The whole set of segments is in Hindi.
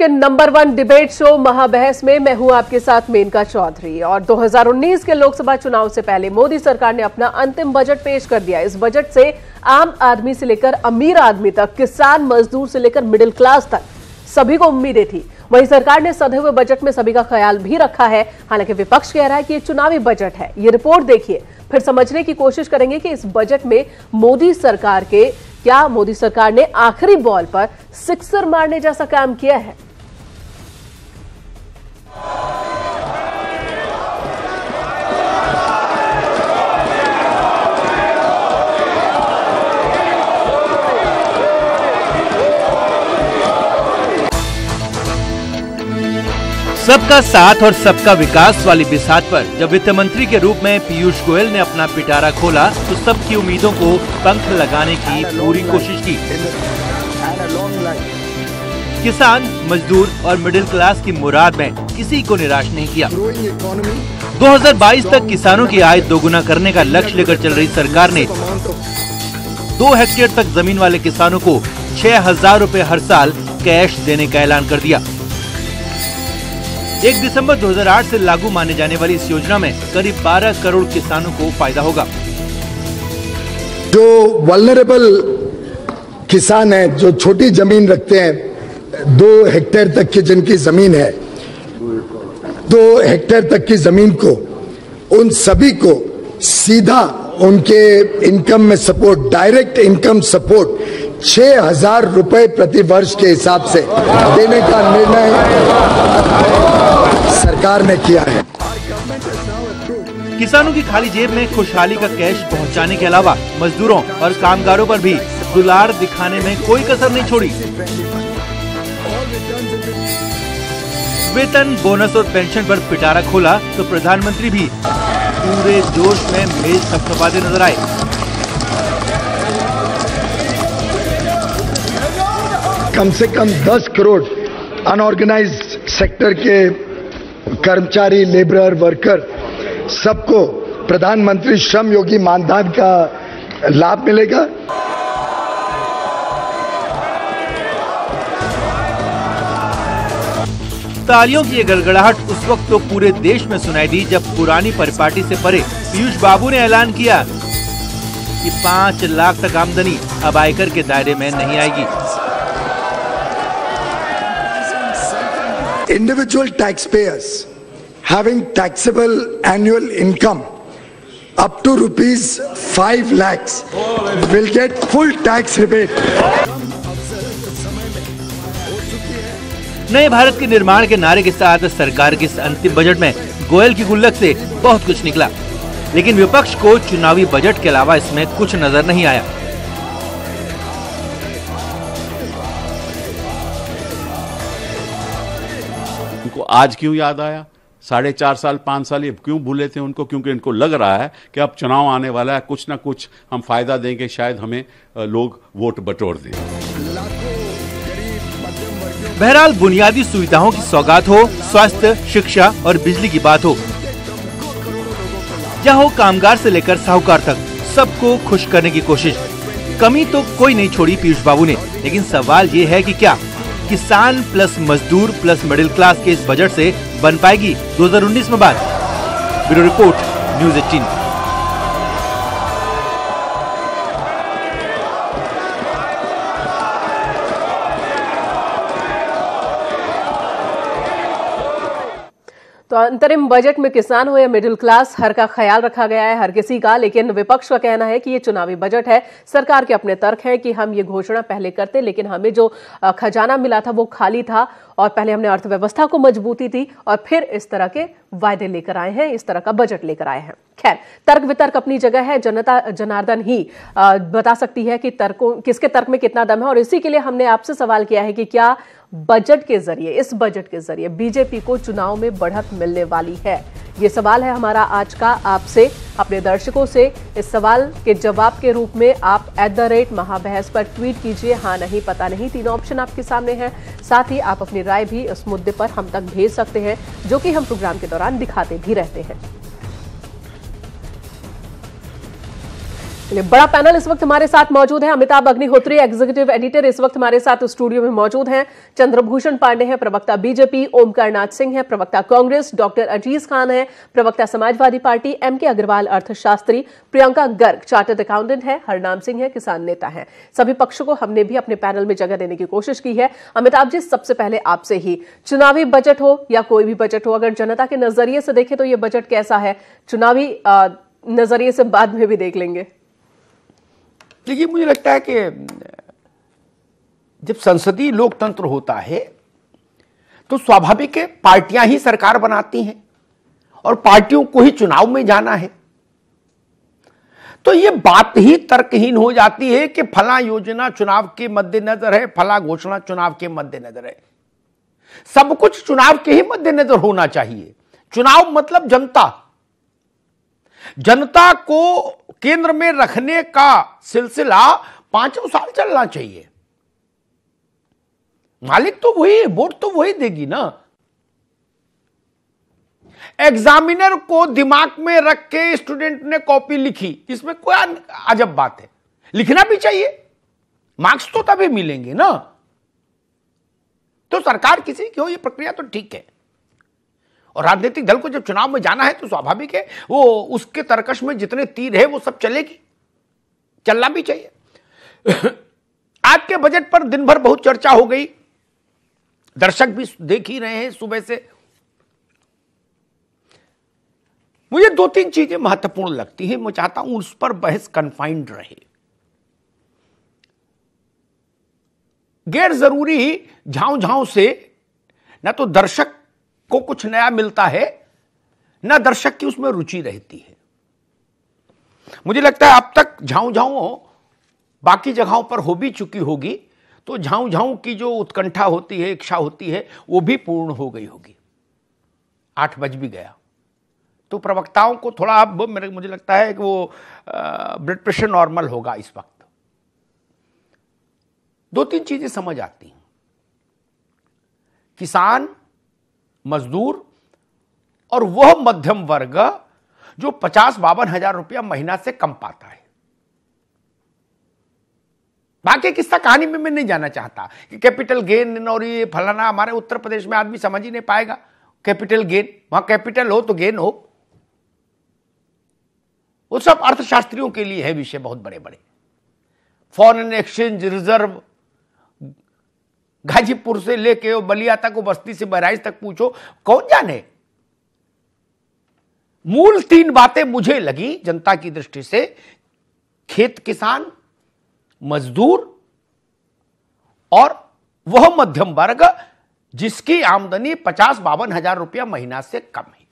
के नंबर 1 डिबेट शो महाबहस में मैं हूं आपके साथ मेनका चौधरी। और 2019 के लोकसभा चुनाव से पहले मोदी सरकार ने अपना अंतिम बजट पेश कर दिया। इस बजट से आम आदमी से लेकर अमीर आदमी तक, किसान मजदूर से लेकर मिडिल क्लास तक सभी को उम्मीदें थी। वहीं सरकार ने सधे हुए बजट में सभी का ख्याल भी रखा है। हालांकि विपक्ष कह रहा है कि ये चुनावी बजट है। ये रिपोर्ट देखिए, फिर समझने की कोशिश करेंगे कि इस बजट में मोदी सरकार ने आखिरी बॉल पर सिक्सर मारने जैसा काम किया है। सबका साथ और सबका विकास वाली बिसात पर जब वित्त मंत्री के रूप में पीयूष गोयल ने अपना पिटारा खोला तो सबकी उम्मीदों को पंख लगाने की पूरी कोशिश की। किसान, मजदूर और मिडिल क्लास की मुराद में किसी को निराश नहीं किया। 2022 तक किसानों की आय दोगुना करने का लक्ष्य लेकर चल रही सरकार ने 2 हेक्टेयर तक जमीन वाले किसानों को 6,000 रुपए हर साल कैश देने का ऐलान कर दिया। 1 दिसंबर 2008 से लागू माने जाने वाली इस योजना में करीब 12 करोड़ किसानों को फायदा होगा। जो वल्नरेबल किसान हैं, जो छोटी जमीन रखते हैं, 2 हेक्टेयर तक की जिनकी जमीन है, 2 हेक्टेयर तक की जमीन को, उन सभी को सीधा उनके इनकम में सपोर्ट, डायरेक्ट इनकम सपोर्ट 6,000 रुपए प्रति वर्ष के हिसाब से देने का निर्णय सरकार ने किया है। किसानों की खाली जेब में खुशहाली का कैश पहुंचाने के अलावा मजदूरों और कामगारों पर भी दुलार दिखाने में कोई कसर नहीं छोड़ी। वेतन, बोनस और पेंशन पर पिटारा खोला तो प्रधानमंत्री भी पूरे जोश में मेज थपथपाते नजर आए। कम से कम 10 करोड़ अनऑर्गेनाइज्ड सेक्टर के कर्मचारी, लेबरर, वर्कर, सबको प्रधानमंत्री श्रम योगी मानधन का लाभ मिलेगा। तालियों की ये गड़गड़ाहट उस वक्त तो पूरे देश में सुनाई दी जब पुरानी परिपाटी से परे पीयूष बाबू ने ऐलान किया कि 5 लाख तक आमदनी अब आयकर के दायरे में नहीं आएगी। Individual taxpayers having taxable annual income up to ₹5 lakhs will get full tax rebate. नए भारत के निर्माण के नारे के साथ सरकार के इस अंतिम बजट में गोयल की गुल्लक से बहुत कुछ निकला, लेकिन विपक्ष को चुनावी बजट के अलावा इसमें कुछ नजर नहीं आया। उनको आज क्यों याद आया? 4.5 साल, 5 साल ये क्यों भूले थे उनको? क्योंकि इनको लग रहा है कि अब चुनाव आने वाला है, कुछ ना कुछ हम फायदा देंगे, शायद हमें लोग वोट बटोर दें। बहरहाल बुनियादी सुविधाओं की सौगात हो, स्वास्थ्य, शिक्षा और बिजली की बात हो, या हो कामगार से लेकर साहूकार तक, सबको खुश करने की कोशिश। कमी तो कोई नहीं छोड़ी पीयूष बाबू ने, लेकिन सवाल ये है कि क्या किसान प्लस मजदूर प्लस मिडिल क्लास के इस बजट से बन पाएगी 2019 में बात? Bureau report, news 18। तो अंतरिम बजट में किसान हो या मिडिल क्लास, हर का ख्याल रखा गया है, हर किसी का। लेकिन विपक्ष का कहना है कि ये चुनावी बजट है। सरकार के अपने तर्क हैं कि हम ये घोषणा पहले करते, लेकिन हमें जो खजाना मिला था वो खाली था, और पहले हमने अर्थव्यवस्था को मजबूती दी और फिर इस तरह के वायदे लेकर आए हैं, इस तरह का बजट लेकर आए हैं। खैर, तर्क वितर्क अपनी जगह है, जनता जनार्दन ही बता सकती है कि किसके तर्क में कितना दम है। और इसी के लिए हमने आपसे सवाल किया है कि क्या बजट के जरिए, इस बजट के जरिए बीजेपी को चुनाव में बढ़त मिलने वाली है? ये सवाल है हमारा आज का आपसे, अपने दर्शकों से। इस सवाल के जवाब के रूप में आप @महाबहस पर ट्वीट कीजिए, हाँ नहीं पता नहीं, 3 ऑप्शन आपके सामने हैं। साथ ही आप अपनी राय भी इस मुद्दे पर हम तक भेज सकते हैं, जो कि हम प्रोग्राम के दौरान दिखाते भी रहते हैं। बड़ा पैनल इस वक्त हमारे साथ मौजूद है। अमिताभ अग्निहोत्री एग्जीक्यूटिव एडिटर इस वक्त हमारे साथ स्टूडियो में मौजूद हैं। चंद्रभूषण पांडे हैं प्रवक्ता बीजेपी, ओमकार नाथ सिंह है प्रवक्ता कांग्रेस, डॉक्टर अजीज खान है प्रवक्ता समाजवादी पार्टी, एमके अग्रवाल अर्थशास्त्री, प्रियंका गर्ग चार्टर्ड अकाउंटेंट है, हरनाम सिंह है किसान नेता है। सभी पक्षों को हमने भी अपने पैनल में जगह देने की कोशिश की है। अमिताभ जी, सबसे पहले आपसे ही, चुनावी बजट हो या कोई भी बजट हो, अगर जनता के नजरिए से देखें तो यह बजट कैसा है? चुनावी नजरिए से बाद में भी देख लेंगे। देखिए, मुझे लगता है कि जब संसदीय लोकतंत्र होता है तो स्वाभाविक है पार्टियां ही सरकार बनाती हैं और पार्टियों को ही चुनाव में जाना है। तो यह बात ही तर्कहीन हो जाती है कि फला योजना चुनाव के मद्देनजर है, फला घोषणा चुनाव के मद्देनजर है। सब कुछ चुनाव के ही मद्देनजर होना चाहिए। चुनाव मतलब जनता, जनता को केंद्र में रखने का सिलसिला 5 साल चलना चाहिए। मालिक तो वही है, वोट तो वही देगी ना। एग्जामिनर को दिमाग में रख के स्टूडेंट ने कॉपी लिखी, इसमें कोई अजब बात है? लिखना भी चाहिए, मार्क्स तो तभी मिलेंगे ना। तो सरकार किसी की हो, ये प्रक्रिया तो ठीक है। और राजनीतिक दल को जब चुनाव में जाना है तो स्वाभाविक है वो उसके तर्कश में जितने तीर है वो सब चलेगी, चलना भी चाहिए। आज के बजट पर दिन भर बहुत चर्चा हो गई, दर्शक भी देख ही रहे हैं सुबह से। मुझे 2-3 चीजें महत्वपूर्ण लगती हैं, मैं चाहता हूं उस पर बहस कन्फाइंड रहे। गैर जरूरी झांव से ना तो दर्शक को कुछ नया मिलता है, ना दर्शक की उसमें रुचि रहती है। मुझे लगता है अब तक झांव बाकी जगहों पर हो भी चुकी होगी, तो झांव की जो उत्कंठा होती है, इच्छा होती है, वो भी पूर्ण हो गई होगी। 8 बज भी गया, तो प्रवक्ताओं को थोड़ा अब मुझे लगता है कि वो ब्लड प्रेशर नॉर्मल होगा इस वक्त। 2-3 चीजें समझ आती हैं। किसान, मजदूर और वह मध्यम वर्ग जो 50-52 हजार रुपया महीना से कम पाता है। बाकी किस्सा कहानी में मैं नहीं जाना चाहता कि कैपिटल गेन और ये फलाना, हमारे उत्तर प्रदेश में आदमी समझ ही नहीं पाएगा कैपिटल गेन। वहां कैपिटल हो तो गेन हो, वो सब अर्थशास्त्रियों के लिए है विषय बहुत बड़े बड़े। फॉरेन एक्सचेंज रिजर्व, गाजीपुर से लेके बलिया तक, बस्ती से बहराइच तक पूछो, कौन जाने। मूल 3 बातें मुझे लगी जनता की दृष्टि से, खेत किसान, मजदूर और वह मध्यम वर्ग जिसकी आमदनी 50-52 हजार रुपया महीना से कम है।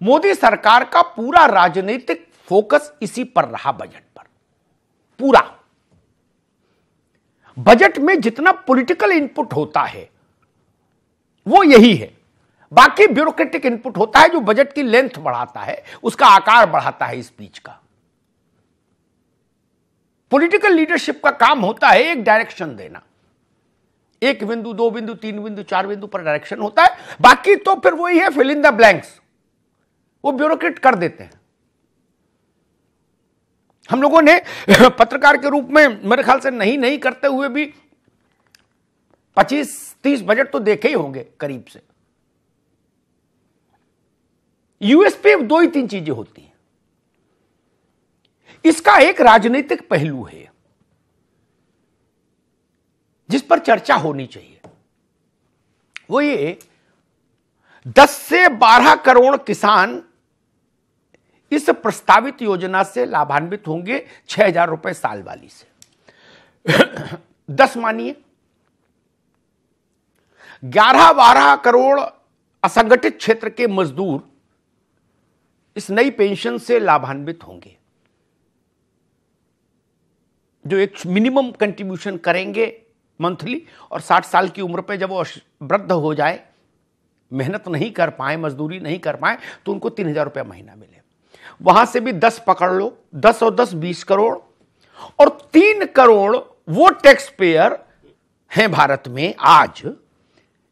मोदी सरकार का पूरा राजनीतिक फोकस इसी पर रहा, बजट पर। पूरा बजट में जितना पॉलिटिकल इनपुट होता है वो यही है। बाकी ब्यूरोक्रेटिक इनपुट होता है जो बजट की लेंथ बढ़ाता है, उसका आकार बढ़ाता है स्पीच का। पॉलिटिकल लीडरशिप का काम होता है एक डायरेक्शन देना, 1 बिंदु, 2 बिंदु, 3 बिंदु, 4 बिंदु पर डायरेक्शन होता है। बाकी तो फिर वही है, फिल इन द ब्लैंक्स, वो ब्यूरोक्रेट कर देते हैं। हम लोगों ने पत्रकार के रूप में मेरे ख्याल से नहीं करते हुए भी 25-30 बजट तो देखे ही होंगे करीब से। यूएस पे 2-3 चीजें होती हैं। इसका एक राजनीतिक पहलू है जिस पर चर्चा होनी चाहिए। वो ये 10 से 12 करोड़ किसान इस प्रस्तावित योजना से लाभान्वित होंगे, 6,000 रुपए साल वाली से। 10 मानिए, 11-12 करोड़ असंगठित क्षेत्र के मजदूर इस नई पेंशन से लाभान्वित होंगे, जो एक मिनिमम कंट्रीब्यूशन करेंगे मंथली, और 60 साल की उम्र पे जब वो वृद्ध हो जाए, मेहनत नहीं कर पाए, मजदूरी नहीं कर पाए, तो उनको 3,000 रुपया महीना मिले। वहां से भी 10 पकड़ लो, 10 और 10 20 करोड़, और 3 करोड़ वो टैक्स पेयर हैं भारत में आज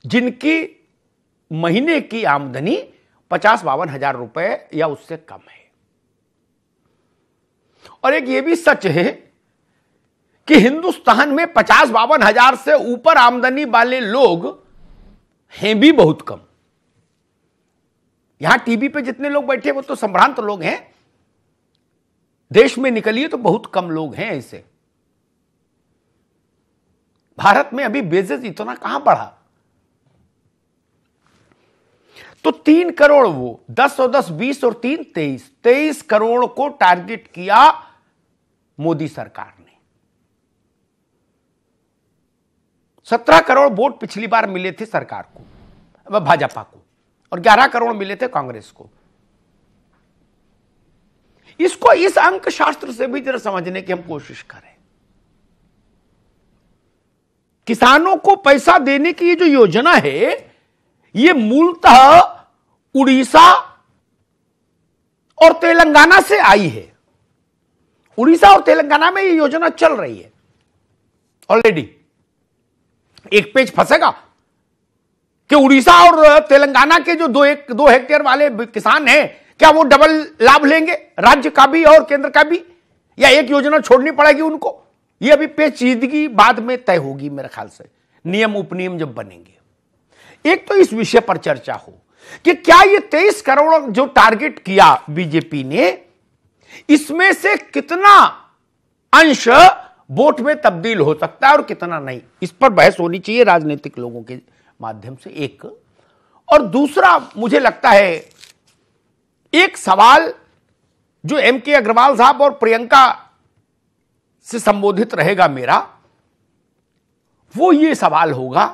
जिनकी महीने की आमदनी 50-52 हजार रुपए या उससे कम है। और एक ये भी सच है कि हिंदुस्तान में 50-52 हजार से ऊपर आमदनी वाले लोग हैं भी बहुत कम। यहां टीवी पे जितने लोग बैठे वो तो संभ्रांत लोग हैं, देश में निकलिए तो बहुत कम लोग हैं ऐसे। भारत में अभी बेसिस इतना कहां बढ़ा। तो 3 करोड़ वो 10 और 10 20 और 3 23 करोड़ को टारगेट किया मोदी सरकार ने। 17 करोड़ वोट पिछली बार मिले थे सरकार को, भाजपा को, और 11 करोड़ मिले थे कांग्रेस को। इसको इस अंक शास्त्र से भी जरा समझने की हम कोशिश करें। किसानों को पैसा देने की ये जो योजना है, ये मूलतः उड़ीसा और तेलंगाना से आई है। उड़ीसा और तेलंगाना में ये योजना चल रही है ऑलरेडी। एक पेज फंसेगा कि उड़ीसा और तेलंगाना के जो 2 हेक्टेयर वाले किसान हैं, क्या वो डबल लाभ लेंगे, राज्य का भी और केंद्र का भी, या एक योजना छोड़नी पड़ेगी उनको? ये अभी पेचीदगी बाद में तय होगी मेरे ख्याल से, नियम उपनियम जब बनेंगे। एक तो इस विषय पर चर्चा हो कि क्या ये 23 करोड़ जो टारगेट किया बीजेपी ने, इसमें से कितना अंश वोट में तब्दील हो सकता है और कितना नहीं। इस पर बहस होनी चाहिए राजनीतिक लोगों के माध्यम से, एक। और दूसरा, मुझे लगता है एक सवाल जो एम.के. अग्रवाल साहब और प्रियंका से संबोधित रहेगा मेरा, वो ये सवाल होगा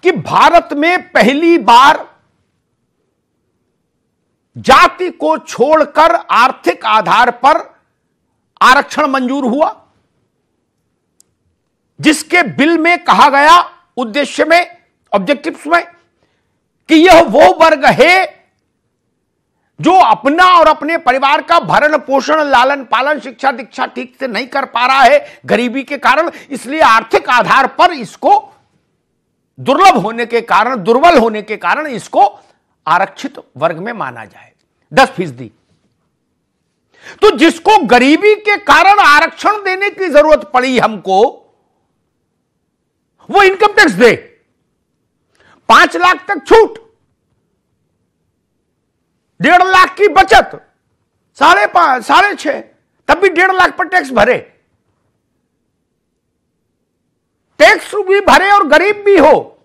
कि भारत में पहली बार जाति को छोड़कर आर्थिक आधार पर आरक्षण मंजूर हुआ, जिसके बिल में कहा गया, उद्देश्य में, ऑब्जेक्टिव्स में, कि यह वो वर्ग है जो अपना और अपने परिवार का भरण पोषण, लालन पालन, शिक्षा दीक्षा ठीक से नहीं कर पा रहा है गरीबी के कारण, इसलिए आर्थिक आधार पर इसको दुर्लभ होने के कारण, दुर्बल होने के कारण इसको आरक्षित वर्ग में माना जाए 10%। तो जिसको गरीबी के कारण आरक्षण देने की जरूरत पड़ी हमको, वो इनकम टैक्स दे, 5 लाख तक छूट, 1.5 लाख की बचत, 5.5, 6.5, तब भी 1.5 लाख पर टैक्स भरे, टैक्स भी भरे और गरीब भी हो।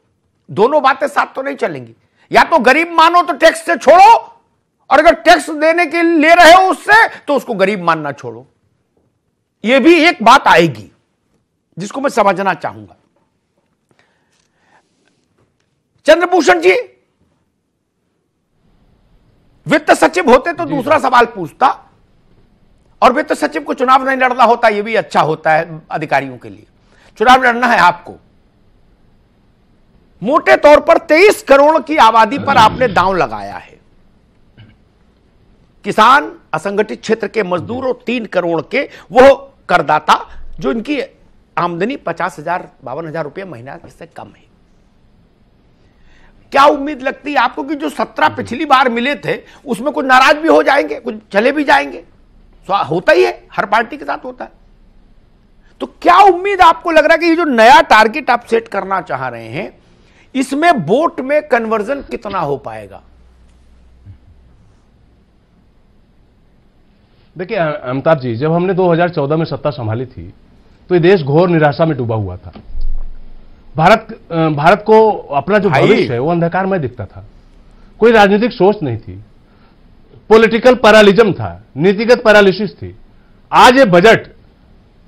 दोनों बातें साथ तो नहीं चलेंगी। या तो गरीब मानो तो टैक्स से छोड़ो, और अगर टैक्स देने के लिए ले रहे हो उससे, तो उसको गरीब मानना छोड़ो। यह भी एक बात आएगी जिसको मैं समझना चाहूंगा। चंद्रभूषण जी वित्त सचिव होते तो दूसरा सवाल पूछता, और वित्त सचिव को चुनाव नहीं लड़ना होता, यह भी अच्छा होता है अधिकारियों के लिए। चुनाव लड़ना है आपको। मोटे तौर पर 23 करोड़ की आबादी पर आपने दांव लगाया है। किसान, असंगठित क्षेत्र के मजदूर और 3 करोड़ के वो करदाता जो इनकी आमदनी 50,000 52,000 रुपये महीना से कम है। क्या उम्मीद लगती है आपको कि जो 17 पिछली बार मिले थे उसमें कुछ नाराज भी हो जाएंगे, कुछ चले भी जाएंगे? होता ही है, हर पार्टी के साथ होता है। तो क्या उम्मीद आपको लग रहा है कि ये जो नया टारगेट आप सेट करना चाह रहे हैं, इसमें वोट में कन्वर्जन कितना हो पाएगा? देखिए अमिताभ जी, जब हमने 2014 में सत्ता संभाली थी तो ये देश घोर निराशा में डूबा हुआ था। भारत को अपना जो भविष्य है वो अंधकार में दिखता था। कोई राजनीतिक सोच नहीं थी, पॉलिटिकल पैरालिज्म था, नीतिगत पैरालिसिस थी। आज ये बजट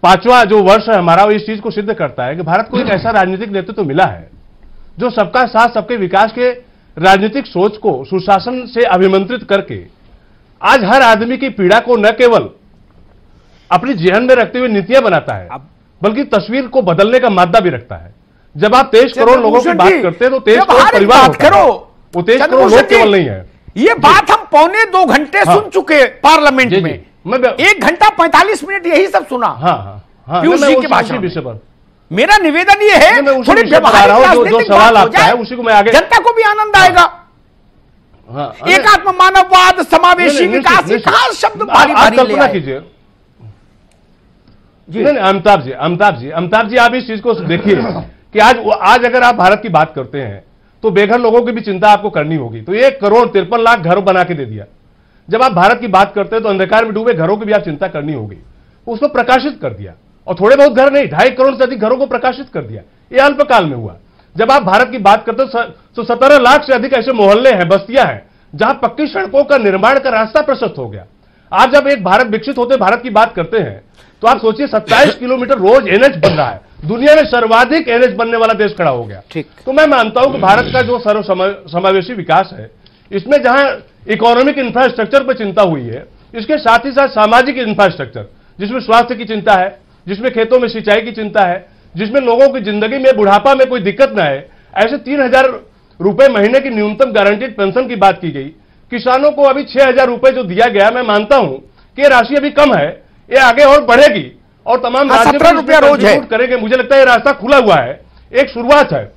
5वां जो वर्ष है हमारा, वो इस चीज को सिद्ध करता है कि भारत को एक ऐसा राजनीतिक नेतृत्व तो मिला है जो सबका साथ, सबके विकास के राजनीतिक सोच को सुशासन से अभिमंत्रित करके आज हर आदमी की पीड़ा को न केवल अपनी जेहन में रखते हुए नीतियां बनाता है, बल्कि तस्वीर को बदलने का मादा भी रखता है। जब आप 23 करोड़ लोगों की बात करते हैं तो 23 करोड़ परिवार होता है, वो 23 करोड़ लोग केवल नहीं है। ये बात हम 1.25 घंटे सुन चुके पार्लियामेंट में। 1 घंटा 45 मिनट यही सब सुना पीयूष जी के भाषण विषय पर। मेरा निवेदन ये है, थोड़ी व्यवहारिक जो सवाल आपका है उसी को मैं आगे, जनता को भी आनंद आएगा। हाँ, एकात्म मानववाद, समावेशी विकास, कहां शब्द भारी भारी कल्पना कीजिए नहीं, अमिताभ जी आप इस चीज को देखिए कि आज अगर आप भारत की बात करते हैं तो बेघर लोगों की भी चिंता आपको करनी होगी। तो 1,53,00,000 घर बना के दे दिया। जब आप भारत की बात करते हैं तो अंधकार में डूबे घरों की भी आप चिंता करनी होगी, उसको प्रकाशित कर दिया। और थोड़े बहुत घर नहीं, 2.5 करोड़ से अधिक घरों को प्रकाशित कर दिया। ये अल्पकाल में हुआ। जब आप भारत की बात करते हो तो 17 लाख से अधिक ऐसे मोहल्ले हैं, बस्तियां हैं जहां पक्की सड़कों का निर्माण का रास्ता प्रशस्त हो गया। आप जब एक भारत विकसित होते भारत की बात करते हैं तो आप सोचिए 27 किलोमीटर रोज एनएच बन रहा है। दुनिया में सर्वाधिक एनएच बनने वाला देश खड़ा हो गया। तो मैं मानता हूं कि भारत का जो सर्व समावेशी विकास है, इसमें जहां इकोनॉमिक इंफ्रास्ट्रक्चर पर चिंता हुई है, इसके साथ ही साथ सामाजिक इंफ्रास्ट्रक्चर, जिसमें स्वास्थ्य की चिंता है, जिसमें खेतों में सिंचाई की चिंता है, जिसमें लोगों की जिंदगी में बुढ़ापा में कोई दिक्कत ना आए, ऐसे 3,000 रुपए महीने की न्यूनतम गारंटीड पेंशन की बात की गई। किसानों को अभी 6,000 रुपए जो दिया गया, मैं मानता हूं कि ये राशि अभी कम है, ये आगे और बढ़ेगी और तमाम राज्य 17 रुपया रोज है करेंगे। मुझे लगता है ये रास्ता खुला हुआ है, एक शुरुआत है।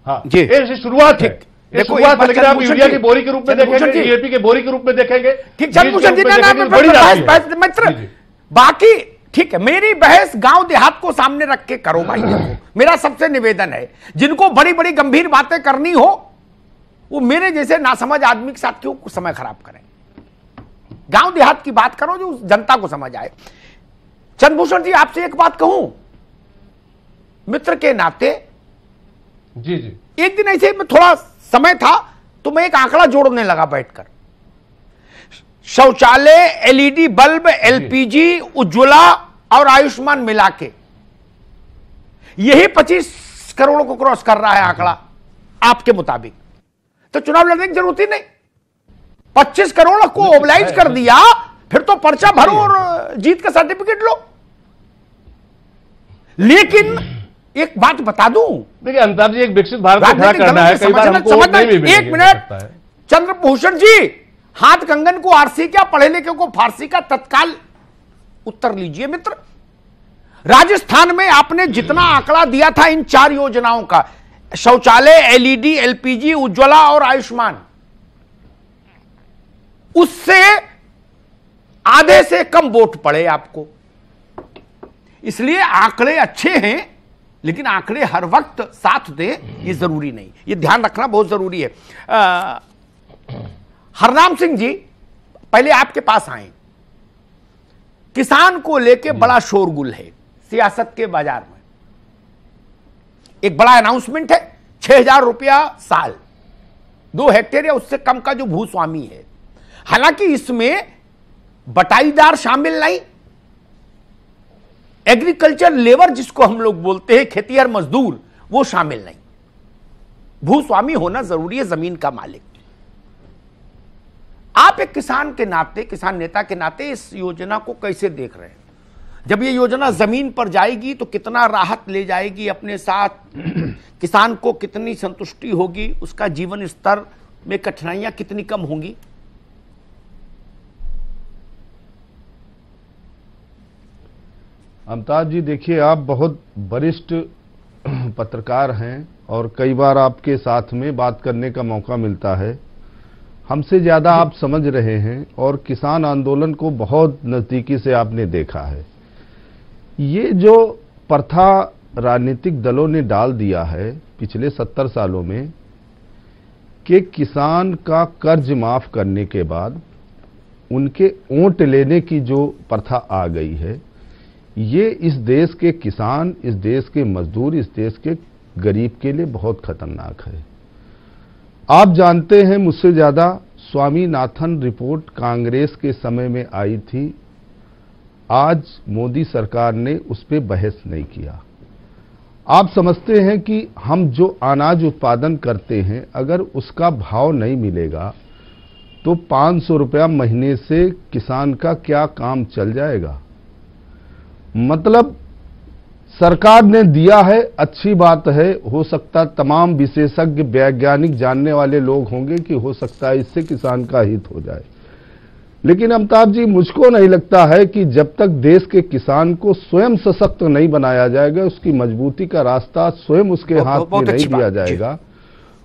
हाँ जी, ये शुरुआत है। शुरुआत है, लेकिन आप यूरिया की बोरी के रूप में देखेंगे, डीएपी के बोरी के रूप में देखेंगे। बाकी ठीक है, मेरी बहस गांव देहात को सामने रख के करो भाई। देखो, मेरा सबसे निवेदन है, जिनको बड़ी बड़ी गंभीर बातें करनी हो वो मेरे जैसे नासमझ आदमी के साथ क्यों समय खराब करें। गांव देहात की बात करो जो जनता को समझ आए। चंद्रभूषण जी, आपसे एक बात कहूं, मित्र के नाते जी जी, एक दिन ऐसे में थोड़ा समय था तो मैं एक आंकड़ा जोड़ने लगा बैठकर। शौचालय, एलईडी बल्ब, एलपीजी, उज्ज्वला और आयुष्मान मिला के यही 25 करोड़ को क्रॉस कर रहा है आंकड़ा आपके मुताबिक। तो चुनाव लड़ने की जरूरत ही नहीं, 25 करोड़ को मोबिलाइज कर दिया, फिर तो पर्चा भरो और जीत का सर्टिफिकेट लो। लेकिन एक बात बता दूं, देखिए अमिताभ जी, एक विकसित भारत खड़ा करना है, कई बार हमको वोट नहीं भी मिलेंगे। एक मिनट चंद्रभूषण जी, हाथ कंगन को आरसी क्या, पढ़े लिखे को फारसी का, तत्काल उत्तर लीजिए मित्र। राजस्थान में आपने जितना आंकड़ा दिया था इन 4 योजनाओं का, शौचालय, एलईडी, एलपीजी, उज्ज्वला और आयुष्मान, उससे आधे से कम वोट पड़े आपको। इसलिए आंकड़े अच्छे हैं, लेकिन आंकड़े हर वक्त साथ दें ये जरूरी नहीं, ये ध्यान रखना बहुत जरूरी है। हरनाम सिंह जी, पहले आपके पास आए। किसान को लेके बड़ा शोरगुल है सियासत के बाजार में। एक बड़ा अनाउंसमेंट है, 6,000 रुपया साल, 2 हेक्टेयर या उससे कम का जो भूस्वामी है। हालांकि इसमें बटाईदार शामिल नहीं, एग्रीकल्चर लेबर जिसको हम लोग बोलते हैं, खेतीहर मजदूर, वो शामिल नहीं। भूस्वामी होना जरूरी है, जमीन का मालिक। आप एक किसान के नाते, किसान नेता के नाते इस योजना को कैसे देख रहे हैं? जब ये योजना जमीन पर जाएगी तो कितना राहत ले जाएगी अपने साथ, किसान को कितनी संतुष्टि होगी, उसका जीवन स्तर में कठिनाइयां कितनी कम होंगी? अमिताभ जी, देखिए, आप बहुत वरिष्ठ पत्रकार हैं और कई बार आपके साथ में बात करने का मौका मिलता है। हमसे ज्यादा आप समझ रहे हैं और किसान आंदोलन को बहुत नजदीकी से आपने देखा है। ये जो प्रथा राजनीतिक दलों ने डाल दिया है पिछले 70 सालों में कि किसान का कर्ज माफ करने के बाद उनके वोट लेने की जो प्रथा आ गई है, ये इस देश के किसान, इस देश के मजदूर, इस देश के गरीब के लिए बहुत खतरनाक है। आप जानते हैं मुझसे ज्यादा, स्वामीनाथन रिपोर्ट कांग्रेस के समय में आई थी। आज मोदी सरकार ने उस पर बहस नहीं किया। आप समझते हैं कि हम जो अनाज उत्पादन करते हैं, अगर उसका भाव नहीं मिलेगा तो 500 रुपया महीने से किसान का क्या काम चल जाएगा? मतलब सरकार ने दिया है, अच्छी बात है। हो सकता तमाम विशेषज्ञ, वैज्ञानिक, जानने वाले लोग होंगे कि हो सकता है इससे किसान का हित हो जाए। लेकिन अमिताभ जी, मुझको नहीं लगता है कि जब तक देश के किसान को स्वयं सशक्त नहीं बनाया जाएगा, उसकी मजबूती का रास्ता स्वयं उसके हाथ में नहीं दिया जाएगा,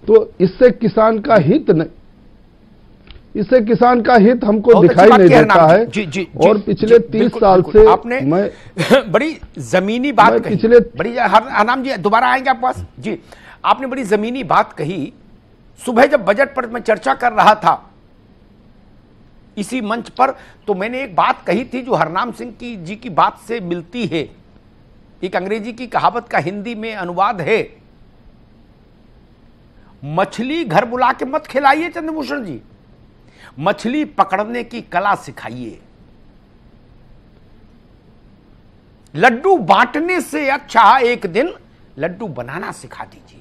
तो इससे किसान का हित नहीं। इससे किसान का हित हमको दिखाई नहीं देता है। और पिछले 30 साल से आपने बड़ी जमीनी बात कही, पिछले बड़ी हरनाम जी दोबारा आएंगे आपके पास जी। आपने बड़ी जमीनी बात कही। सुबह जब बजट पर मैं चर्चा कर रहा था इसी मंच पर, तो मैंने एक बात कही थी जो हरनाम सिंह जी की बात से मिलती है। एक अंग्रेजी की कहावत का हिंदी में अनुवाद है, मछली घर बुला के मत खिलाइए चंद्रभूषण जी, मछली पकड़ने की कला सिखाइए। लड्डू बांटने से अच्छा एक दिन लड्डू बनाना सिखा दीजिए।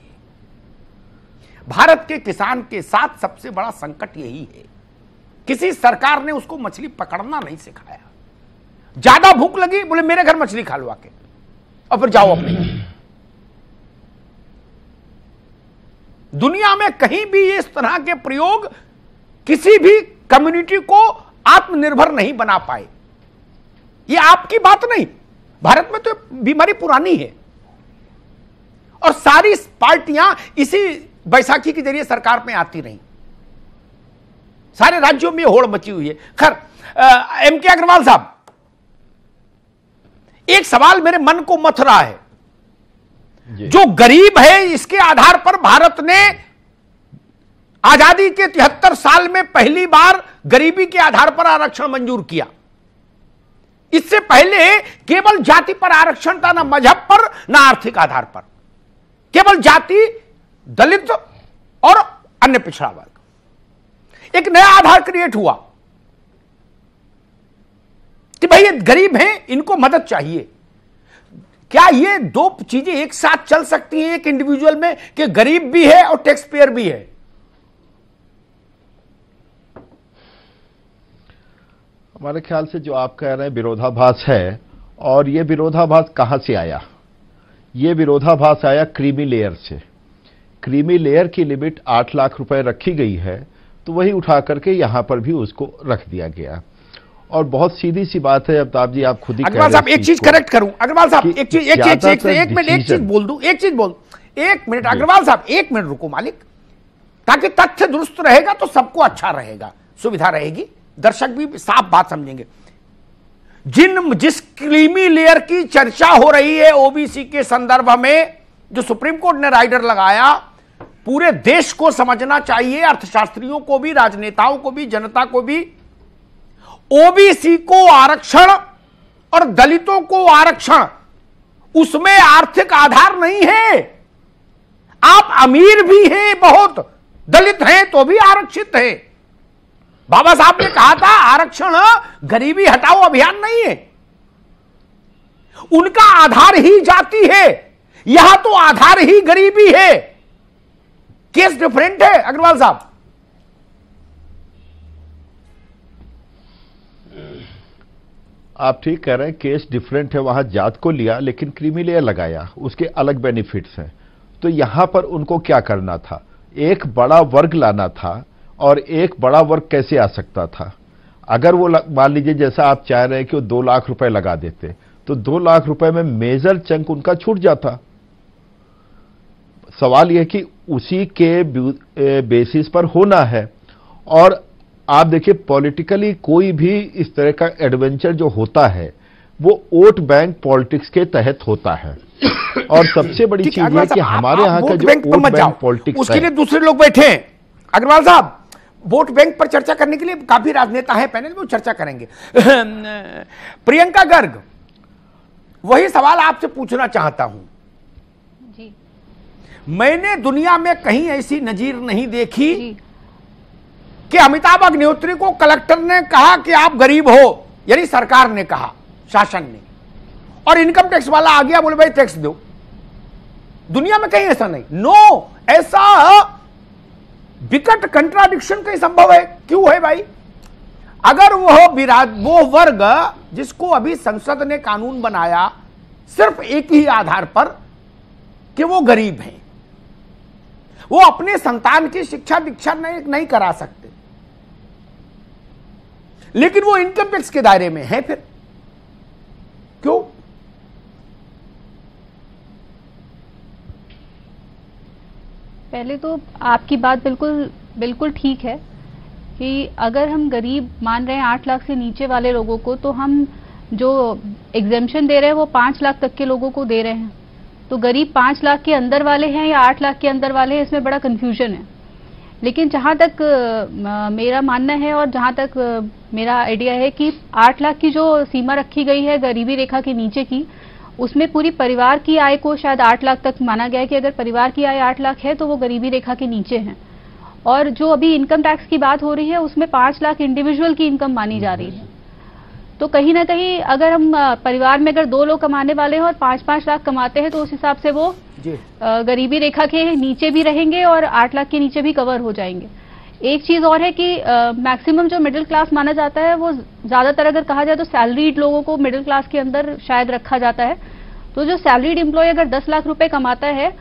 भारत के किसान के साथ सबसे बड़ा संकट यही है, किसी सरकार ने उसको मछली पकड़ना नहीं सिखाया। ज्यादा भूख लगी, बोले मेरे घर मछली खा के, और फिर जाओ अपने। दुनिया में कहीं भी इस तरह के प्रयोग किसी भी कम्युनिटी को आत्मनिर्भर नहीं बना पाए। ये आपकी बात नहीं, भारत में तो बीमारी पुरानी है और सारी पार्टियां इसी बैसाखी के जरिए सरकार में आती रही। सारे राज्यों में होड़ मची हुई है। खैर, एमके अग्रवाल साहब, एक सवाल मेरे मन को मथ रहा है, जो गरीब है इसके आधार पर भारत ने आजादी के 73 साल में पहली बार गरीबी के आधार पर आरक्षण मंजूर किया। इससे पहले केवल जाति पर आरक्षण था, ना मजहब पर ना आर्थिक आधार पर, केवल जाति, दलित और अन्य पिछड़ा वर्ग। एक नया आधार क्रिएट हुआ कि भाई ये गरीब हैं, इनको मदद चाहिए। क्या ये दो चीजें एक साथ चल सकती हैं एक इंडिविजुअल में, कि गरीब भी है और टैक्स पेयर भी है? हमारे ख्याल से जो आप कह रहे हैं विरोधाभास है, और ये विरोधाभास कहां से आया? ये विरोधाभास आया क्रीमी लेयर से। क्रीमी लेयर की लिमिट 8 लाख रुपए रखी गई है, तो वही उठा करके यहां पर भी उसको रख दिया गया। और बहुत सीधी सी बात है, अमिताभ जी आप खुद ही अग्रवाल साहब एक चीज करेक्ट करूं, अग्रवाल साहब एक चीज बोल दूं, एक मिनट अग्रवाल साहब, एक मिनट रुको मालिक, ताकि तथ्य दुरुस्त रहेगा तो सबको अच्छा रहेगा, सुविधा रहेगी, दर्शक भी साफ बात समझेंगे। जिस क्रीमी लेयर की चर्चा हो रही है ओबीसी के संदर्भ में, जो सुप्रीम कोर्ट ने राइडर लगाया, पूरे देश को समझना चाहिए, अर्थशास्त्रियों को भी, राजनेताओं को भी, जनता को भी। ओबीसी को आरक्षण और दलितों को आरक्षण, उसमें आर्थिक आधार नहीं है। आप अमीर भी हैं बहुत, दलित हैं तो भी आरक्षित हैं। बाबा साहब ने कहा था आरक्षण गरीबी हटाओ अभियान नहीं है, उनका आधार ही जाति है, यहां तो आधार ही गरीबी है। केस डिफरेंट है अग्रवाल साहब। आप ठीक कह रहे हैं, केस डिफरेंट है, वहां जात को लिया लेकिन क्रीमी लेयर लगाया, उसके अलग बेनिफिट्स हैं। तो यहां पर उनको क्या करना था? एक बड़ा वर्ग लाना था, और एक बड़ा वर्ग कैसे आ सकता था? अगर वो मान लीजिए जैसा आप चाह रहे हैं कि वो 2 लाख रुपए लगा देते, तो 2 लाख रुपए में मेजर चंक उनका छूट जाता। सवाल यह कि उसी के बेसिस पर होना है। और आप देखिए पॉलिटिकली कोई भी इस तरह का एडवेंचर जो होता है वो वोट बैंक पॉलिटिक्स के तहत होता है। और सबसे बड़ी चीज है कि हमारे यहाँ का जो वोट बैंक पॉलिटिक्स, उसके लिए दूसरे लोग बैठे हैं। अग्रवाल साहब, वोट बैंक पर चर्चा करने के लिए काफी राजनेता हैं पैनल में, वो चर्चा करेंगे। प्रियंका गर्ग, वही सवाल आपसे पूछना चाहता हूं जी। मैंने दुनिया में कहीं ऐसी नजीर नहीं देखी कि अमिताभ अग्निहोत्री को कलेक्टर ने कहा कि आप गरीब हो, यानी सरकार ने कहा, शासन ने, और इनकम टैक्स वाला आ गया बोले भाई टैक्स दो। दुनिया में कहीं ऐसा नहीं। नो, ऐसा विकट कंट्राडिक्शन कहीं संभव है? क्यों है भाई? अगर वो वर्ग जिसको अभी संसद ने कानून बनाया सिर्फ एक ही आधार पर कि वो गरीब हैं, वो अपने संतान की शिक्षा दीक्षा नहीं करा सकते, लेकिन वो इनकम टैक्स के दायरे में है, फिर क्यों? पहले तो आपकी बात बिल्कुल ठीक है कि अगर हम गरीब मान रहे हैं 8 लाख से नीचे वाले लोगों को, तो हम जो एग्जेम्पशन दे रहे हैं वो 5 लाख तक के लोगों को दे रहे हैं। तो गरीब 5 लाख के अंदर वाले हैं या 8 लाख के अंदर वाले हैं, इसमें बड़ा कंफ्यूजन है। लेकिन जहां तक मेरा मानना है और जहां तक मेरा आइडिया है कि 8 लाख की जो सीमा रखी गई है गरीबी रेखा के नीचे की, उसमें पूरी परिवार की आय को शायद 8 लाख तक माना गया है कि अगर परिवार की आय 8 लाख है तो वो गरीबी रेखा के नीचे है। और जो अभी इनकम टैक्स की बात हो रही है उसमें 5 लाख इंडिविजुअल की इनकम मानी जा रही है। तो कहीं ना कहीं अगर हम परिवार में अगर 2 लोग कमाने वाले हैं और 5-5 लाख कमाते हैं तो उस हिसाब से वो गरीबी रेखा के नीचे भी रहेंगे और 8 लाख के नीचे भी कवर हो जाएंगे। एक चीज और है कि मैक्सिमम जो मिडिल क्लास माना जाता है वो ज्यादातर अगर कहा जाए तो सैलरीड लोगों को मिडिल क्लास के अंदर शायद रखा जाता है। तो जो सैलरीड एम्प्लॉय अगर 10 लाख रुपए कमाता है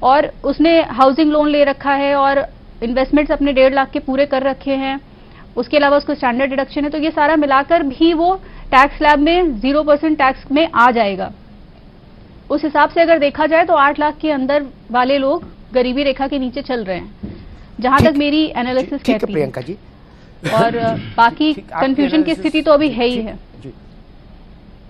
और उसने हाउसिंग लोन ले रखा है और इन्वेस्टमेंट्स अपने 1.5 लाख के पूरे कर रखे हैं, उसके अलावा उसको स्टैंडर्ड डिडक्शन है, तो ये सारा मिलाकर भी वो टैक्स स्लैब में 0% टैक्स में आ जाएगा। उस हिसाब से अगर देखा जाए तो 8 लाख के अंदर वाले लोग गरीबी रेखा के नीचे चल रहे हैं, जहां तक मेरी एनालिसिस कहती है प्रियंका जी। और बाकी कंफ्यूजन की स्थिति तो अभी है ही है।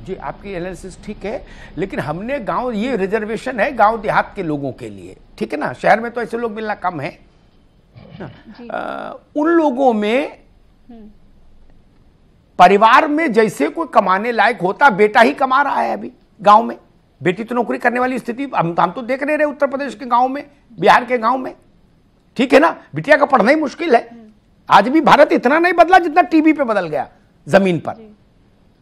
जी आपकी एनालिसिस ठीक है, लेकिन हमने गांव, ये रिजर्वेशन है गांव देहात के लोगों के लिए, ठीक है ना, शहर में तो ऐसे लोग मिलना कम है। उन लोगों में परिवार में जैसे कोई कमाने लायक होता, बेटा ही कमा रहा है अभी गांव में, बेटी तो नौकरी करने वाली स्थिति हम तो देख रहे उत्तर प्रदेश के गांव में, बिहार के गांव में, ठीक है ना। बिटिया का पढ़ना ही मुश्किल है। आज भी भारत इतना नहीं बदला जितना टीवी पे बदल गया, जमीन पर।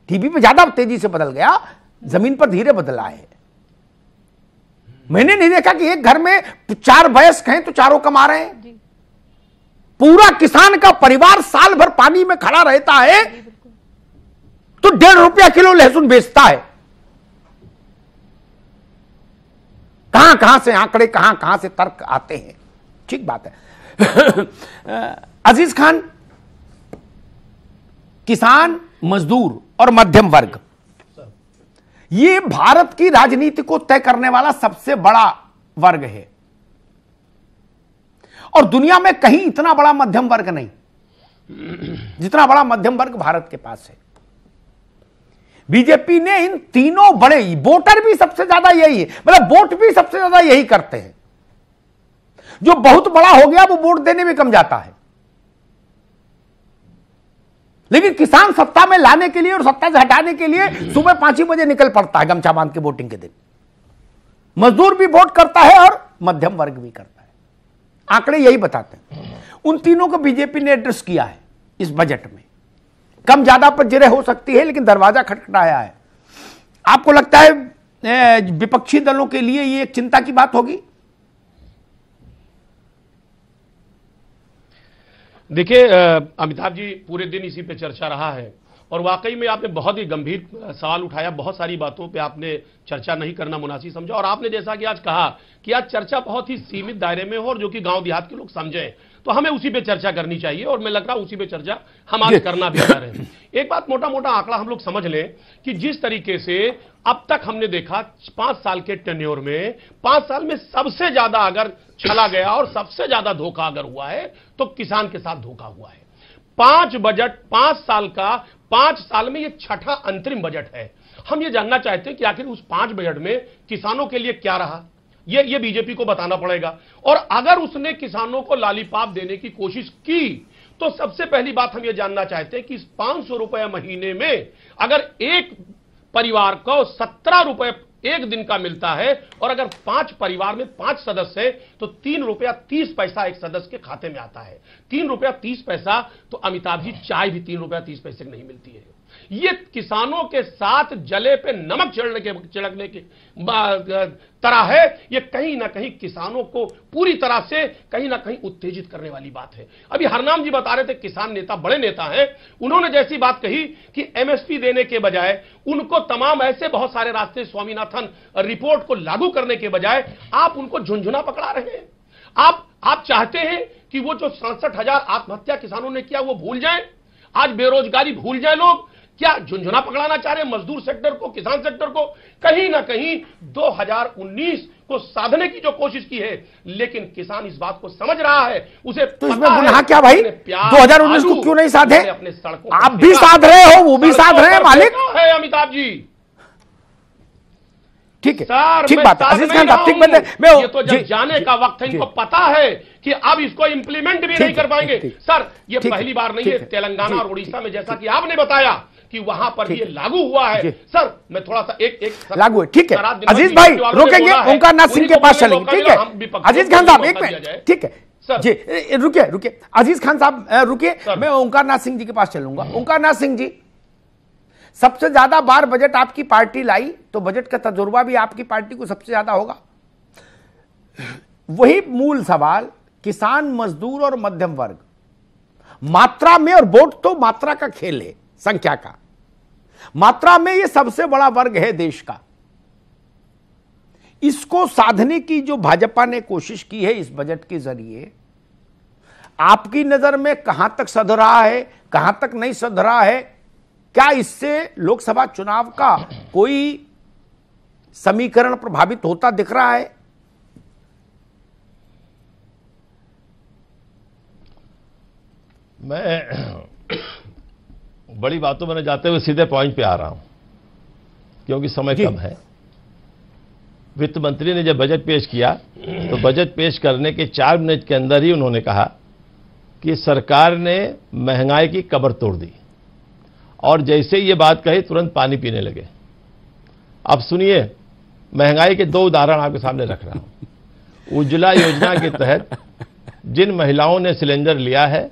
टीवी पे ज्यादा तेजी से बदल गया, जमीन पर धीरे बदला है। मैंने नहीं देखा कि एक घर में 4 वयस्क हैं तो चारों कमा रहे हैं। पूरा किसान का परिवार साल भर पानी में खड़ा रहता है तो 1.5 रुपया किलो लहसुन बेचता है। कहां से आंकड़े, कहां से तर्क आते हैं। ठीक बात है। अजीज खान, किसान, मजदूर और मध्यम वर्ग, ये भारत की राजनीति को तय करने वाला सबसे बड़ा वर्ग है और दुनिया में कहीं इतना बड़ा मध्यम वर्ग नहीं जितना बड़ा मध्यम वर्ग भारत के पास है। बीजेपी ने इन तीनों बड़े, वोटर भी सबसे ज्यादा यही है, मतलब वोट भी सबसे ज्यादा यही करते हैं। जो बहुत बड़ा हो गया वो वोट देने में कम जाता है, लेकिन किसान सत्ता में लाने के लिए और सत्ता से हटाने के लिए सुबह 5 ही बजे निकल पड़ता है गमछा बांध के वोटिंग के दिन। मजदूर भी वोट करता है और मध्यम वर्ग भी करता है। आंकड़े यही बताते हैं। उन तीनों को बीजेपी ने एड्रेस किया है इस बजट में। कम ज्यादा पर जिरह हो सकती है, लेकिन दरवाजा खटखटाया है। आपको लगता है विपक्षी दलों के लिए ये एक चिंता की बात होगी? देखिए अमिताभ जी, पूरे दिन इसी पे चर्चा रहा है और वाकई में आपने बहुत ही गंभीर सवाल उठाया। बहुत सारी बातों पे आपने चर्चा नहीं करना मुनासिब समझा और आपने जैसा कि आज कहा कि आज चर्चा बहुत ही सीमित दायरे में हो और जो कि गांव देहात के लोग समझें, तो हमें उसी पे चर्चा करनी चाहिए और मैं लग रहा उसी पे चर्चा हम आज करना बेहतर है। एक बात, मोटा मोटा आंकड़ा हम लोग समझ लें कि जिस तरीके से अब तक हमने देखा 5 साल के टेन्योर में, 5 साल में सबसे ज्यादा अगर चला गया और सबसे ज्यादा धोखा अगर हुआ है तो किसान के साथ धोखा हुआ है। 5 बजट 5 साल का, 5 साल में ये 6ठा अंतरिम बजट है। हम ये जानना चाहते हैं कि आखिर उस 5 बजट में किसानों के लिए क्या रहा, ये बीजेपी को बताना पड़ेगा। और अगर उसने किसानों को लॉलीपॉप देने की कोशिश की तो सबसे पहली बात हम ये जानना चाहते हैं कि इस 500 रुपए महीने में अगर एक परिवार को 17 रुपए एक दिन का मिलता है और अगर 5 परिवार में 5 सदस्य है तो 3 रुपया 30 पैसा एक सदस्य के खाते में आता है। 3 रुपया 30 पैसा, तो अमिताभ जी चाय भी 3 रुपया 30 पैसे की नहीं मिलती है। ये किसानों के साथ जले पे नमक छिड़कने की तरह है। ये कहीं ना कहीं किसानों को पूरी तरह से कहीं ना कहीं उत्तेजित करने वाली बात है। अभी हरनाम जी बता रहे थे, किसान नेता, बड़े नेता हैं, उन्होंने जैसी बात कही कि एमएसपी देने के बजाय उनको तमाम ऐसे बहुत सारे रास्ते, स्वामीनाथन रिपोर्ट को लागू करने के बजाय आप उनको झुंझुना पकड़ा रहे हैं। आप चाहते हैं कि वो जो 67,000 आत्महत्या किसानों ने किया वो भूल जाए, आज बेरोजगारी भूल जाए लोग, क्या झुंझुना पकड़ाना चाह रहे हैं मजदूर सेक्टर को, किसान सेक्टर को? कहीं ना कहीं 2019 को साधने की जो कोशिश की है, लेकिन किसान इस बात को समझ रहा है, उसे तो इसमें गुनाह क्या भाई? 2019 को क्यों नहीं साधे? अपने सड़कों आप भी साध रहे हो, वो भी साध रहे हैं मालिक है अमिताभ जी। ठीक है, सर, ठीक बात है अजीज खान साहब, ठीक बात है। ये तो जब जाने का वक्त है, इनको पता है कि अब इसको इंप्लीमेंट भी नहीं कर पाएंगे। सर, ये पहली बार नहीं है, तेलंगाना और उड़ीसा में जैसा कि आपने बताया कि वहां पर ये लागू हुआ है। सर, मैं थोड़ा सा एक लागू है, ठीक है अजीज भाई, रोकेंगे, ओंकार नाथ सिंह के पास चलेंगे, ठीक है अजीज खान साहब, एक मिनट, ठीक है जी, रुकिए अजीज खान साहब, रुकिए, मैं ओंकार नाथ सिंह जी के पास चलूंगा। ओंकार नाथ सिंह जी, सबसे ज्यादा बार बजट आपकी पार्टी लाई, तो बजट का तजुर्बा भी आपकी पार्टी को सबसे ज्यादा होगा। वही मूल सवाल, किसान, मजदूर और मध्यम वर्ग, मात्रा में, और वोट तो मात्रा का खेल है, संख्या का, मात्रा में ये सबसे बड़ा वर्ग है देश का। इसको साधने की जो भाजपा ने कोशिश की है इस बजट के जरिए, आपकी नजर में कहां तक सध रहा है, कहां तक नहीं सध रहा है? क्या इससे लोकसभा चुनाव का कोई समीकरण प्रभावित होता दिख रहा है? मैं बड़ी बातों में जाते हुए सीधे पॉइंट पे आ रहा हूं, क्योंकि समय कम है। वित्त मंत्री ने जब बजट पेश किया, तो बजट पेश करने के 4 मिनट के अंदर ही उन्होंने कहा कि सरकार ने महंगाई की कमर तोड़ दी, और जैसे ये बात कही तुरंत पानी पीने लगे। अब सुनिए, महंगाई के 2 उदाहरण आपके सामने रख रहा हूं। उज्ज्वला योजना के तहत जिन महिलाओं ने सिलेंडर लिया है,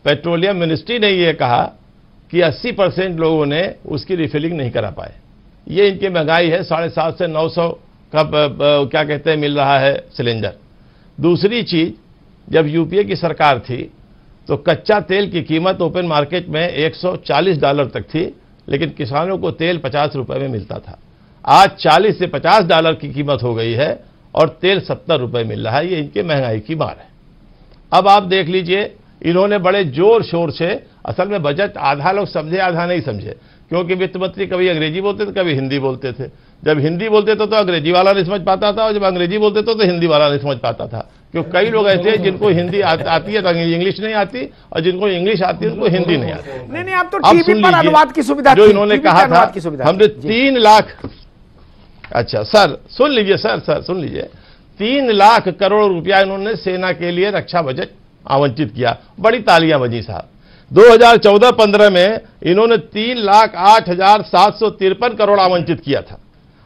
पेट्रोलियम मिनिस्ट्री ने यह कहा कि 80% लोगों ने उसकी रिफिलिंग नहीं करा पाए। ये इनकी महंगाई है, 750 से 900 का क्या कहते हैं मिल रहा है सिलेंडर। दूसरी चीज, जब यूपीए की सरकार थी तो कच्चा तेल की कीमत ओपन मार्केट में $140 तक थी, लेकिन किसानों को तेल 50 रुपए में मिलता था। आज $40 से $50 की कीमत हो गई है और तेल 70 रुपए मिल रहा है। ये इनके महंगाई की मार है। अब आप देख लीजिए, इन्होंने बड़े जोर शोर से, असल में बजट आधा लोग समझे आधा नहीं समझे, क्योंकि वित्त मंत्री कभी अंग्रेजी बोलते थे, कभी हिंदी बोलते थे। जब हिंदी बोलते थे तो अंग्रेजी वाला नहीं समझ पाता था, और जब अंग्रेजी बोलते थे तो हिंदी वाला नहीं समझ पाता था। क्योंकि कई लोग ऐसे हैं जिनको हिंदी आती है तो इंग्लिश नहीं आती, और जिनको इंग्लिश आती है उनको हिंदी नहीं आती। नहीं, आप तो टीवी पर अनुवाद की सुविधा, जो इन्होंने कहा था, हमने 3 लाख, अच्छा सर सुन लीजिए, सर सुन लीजिए, 3 लाख करोड़ रुपया इन्होंने सेना के लिए रक्षा बजट आवंटित किया। बड़ी तालियां बजी साहब। 2014-15 में इन्होंने 3,08,753 करोड़ आवंटित किया था,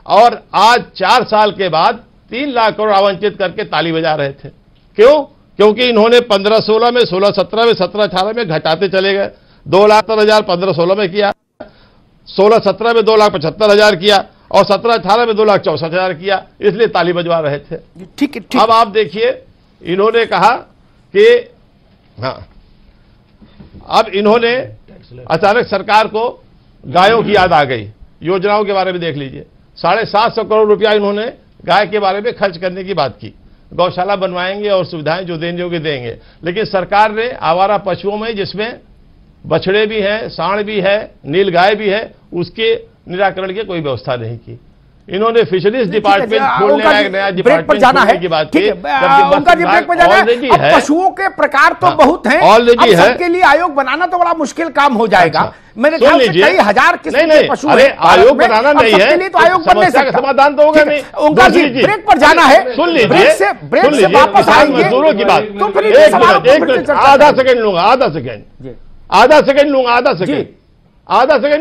और आज 4 साल के बाद 3 लाख करोड़ आवंटित करके ताली बजा रहे थे। क्यों? क्योंकि इन्होंने 15-16 में, 16-17 में, 17-18 में घटाते चले गए। 2,70,000 15-16 में किया, 16-17 में 2,75,000 किया, और 17-18 में 2,64,000 किया, इसलिए ताली बजवा रहे थे। ठीक है। अब आप देखिए, इन्होंने कहा कि हाँ, अब इन्होंने अचानक सरकार को गायों की याद आ गई। योजनाओं के बारे में देख लीजिए, 750 करोड़ रुपया इन्होंने गाय के बारे में खर्च करने की बात की। गौशाला बनवाएंगे और सुविधाएं जो देंगे वो देंगे, लेकिन सरकार ने आवारा पशुओं में, जिसमें बछड़े भी हैं, सांड भी है, नीलगाय भी है, उसके निराकरण की कोई व्यवस्था नहीं की। इन्होंने फिशरीज डिपार्टमेंट खोलने का एक नया डिपार्टमेंट खोलने की बात की। पशुओं के प्रकार तो बहुत हैं, ऑलरेडी है, सबके लिए आयोग बनाना तो बड़ा मुश्किल काम हो जाएगा। मेरे ख्याल से कई हजार किस्म के पशु हैं। आयोग बनाना नहीं है, तो आयोग बनने से समाधान तो होगा नहीं। ओंकार जी, ब्रेक पर जाना है, सुन लीजिए, ब्रेक से वापस आएंगे मजदूरों की बात। तो फिर आधा सेकंड लूंगा, आधा सेकंड